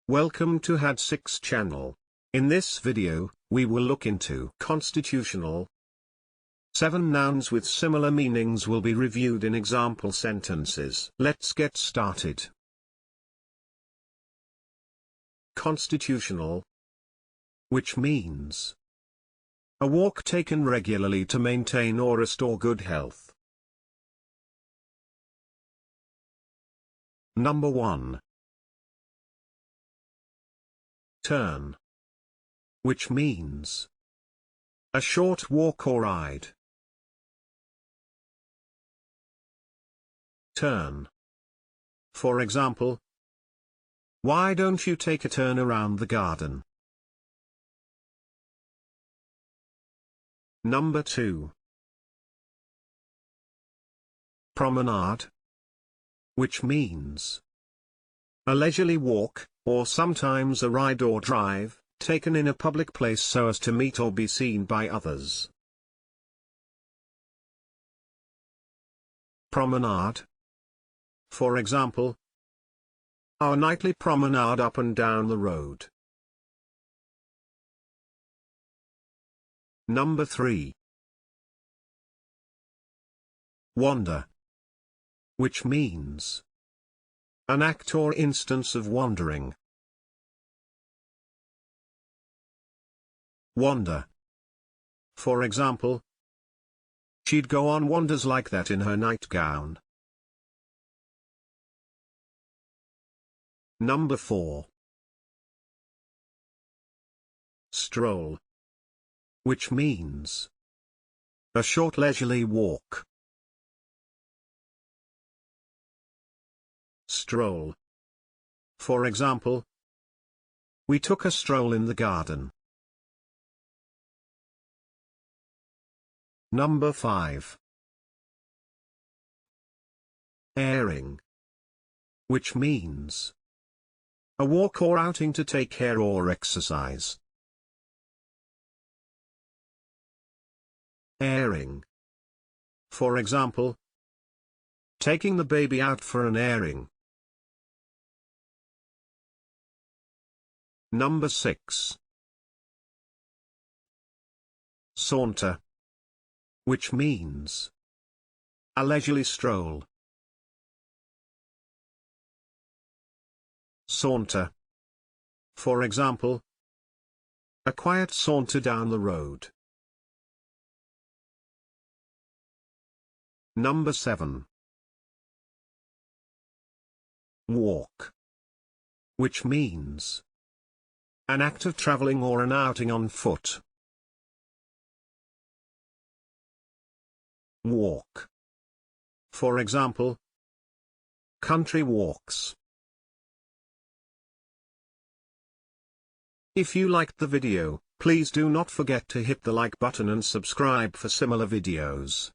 Welcome to Had6 channel. In this video, we will look into constitutional. 7 nouns with similar meanings will be reviewed in example sentences. Let's get started. Constitutional, which means a walk taken regularly to maintain or restore good health. Number 1. Turn, which means a short walk or ride. Turn. For example, why don't you take a turn around the garden? Number 2. Promenade, which means a leisurely walk, or sometimes a ride or drive, taken in a public place so as to meet or be seen by others. Promenade. For example, our nightly promenade up and down the road. Number 3. Wander, which means an act or instance of wandering. Wander. For example, she'd go on wanders like that in her nightgown. Number 4. Stroll, which means a short leisurely walk. Stroll. For example, we took a stroll in the garden. Number 5. Airing, which means a walk or outing to take air or exercise. Airing. For example, taking the baby out for an airing. Number 6. Saunter, which means a leisurely stroll. Saunter. For example, a quiet saunter down the road. Number 7. Walk, which means an act of traveling or an outing on foot. Walk. For example, country walks. If you liked the video, please do not forget to hit the like button and subscribe for similar videos.